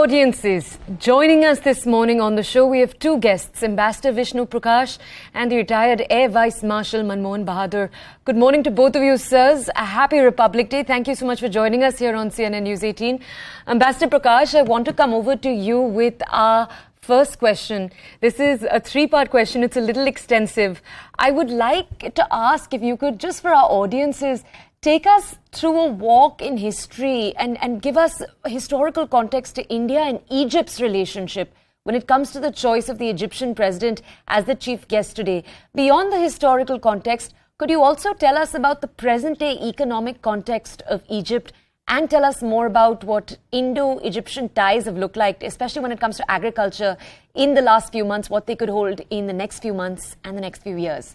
audiences, joining us this morning on the show, we have two guests, Ambassador Vishnu Prakash and the retired Air Vice Marshal Manmohan Bahadur. Good morning to both of you, sirs. A happy Republic Day. Thank you so much for joining us here on CNN News 18. Ambassador Prakash, I want to come over to you with our first question. This is a three-part question. It's a little extensive. I would like to ask if you could, just for our audiences, take us through a walk in history and give us historical context to India and Egypt's relationship when it comes to the choice of the Egyptian president as the chief guest today. Beyond the historical context, could you also tell us about the present-day economic context of Egypt and tell us more about what Indo-Egyptian ties have looked like, especially when it comes to agriculture in the last few months, what they could hold in the next few months and the next few years?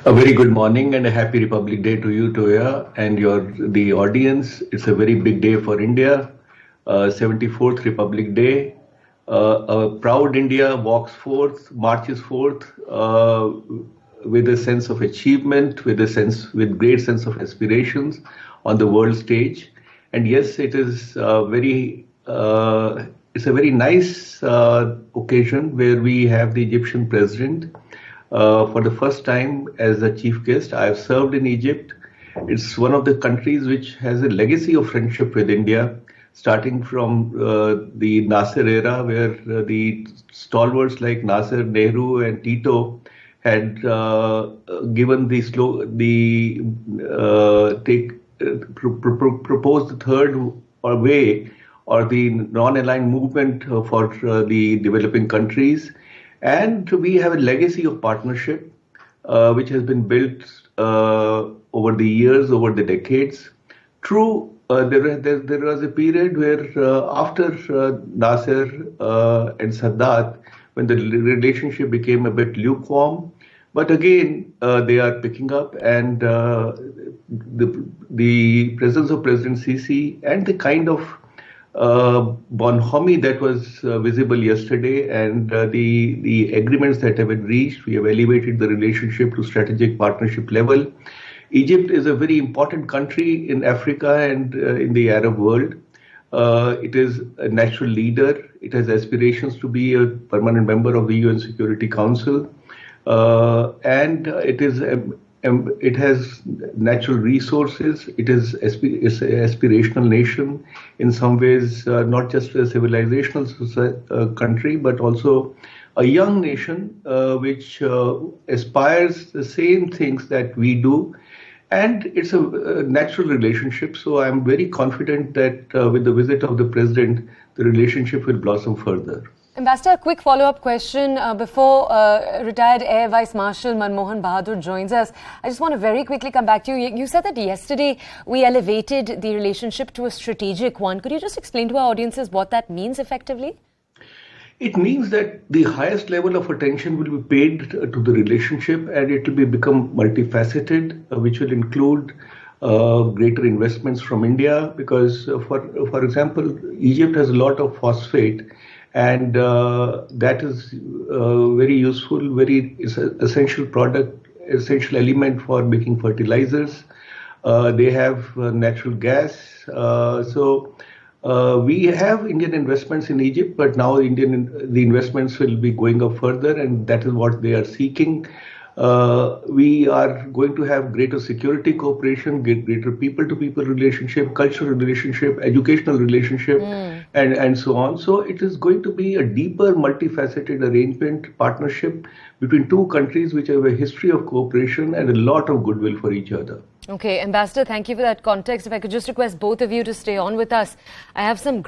A very good morning and a happy Republic Day to you, Toya, and the audience. It's a very big day for India, 74th Republic Day. A proud India marches forth with a sense of achievement, with great sense of aspirations on the world stage. And yes, it is it's a very nice occasion where we have the Egyptian president. For the first time as a chief guest. I have served in Egypt. It's one of the countries which has a legacy of friendship with India, starting from the Nasser era, where the stalwarts like Nasser, Nehru and Tito had given proposed the third way or the non-aligned movement for the developing countries. And we have a legacy of partnership which has been built over the years, over the decades. True, there was a period where after Nasser and Sadat, when the relationship became a bit lukewarm, but again they are picking up, and the presence of President Sisi and the kind of Bonhomie that was visible yesterday, and the agreements that have been reached. We have elevated the relationship to strategic partnership level. Egypt is a very important country in Africa and in the Arab world. It is a natural leader. It has aspirations to be a permanent member of the UN Security Council, and it has natural resources. It is an aspirational nation in some ways, not just a civilizational country, but also a young nation which aspires the same things that we do. And it's a natural relationship. So I'm very confident that with the visit of the president, the relationship will blossom further. Ambassador, a quick follow-up question before retired Air Vice Marshal Manmohan Bahadur joins us. I just want to very quickly come back to you. You said that yesterday we elevated the relationship to a strategic one. Could you just explain to our audiences what that means effectively? It means that the highest level of attention will be paid to the relationship, and it will become multifaceted, which will include greater investments from India, because, for example, Egypt has a lot of phosphate. And that is very useful, it's an essential product, essential element for making fertilizers. They have natural gas. So we have Indian investments in Egypt, but now the investments will be going up further, and that is what they are seeking. We are going to have greater security cooperation, greater people-to-people relationship, cultural relationship, educational relationship, and so on. So it is going to be a deeper, multifaceted arrangement, partnership between two countries which have a history of cooperation and a lot of goodwill for each other. Okay, Ambassador, thank you for that context. If I could just request both of you to stay on with us. I have some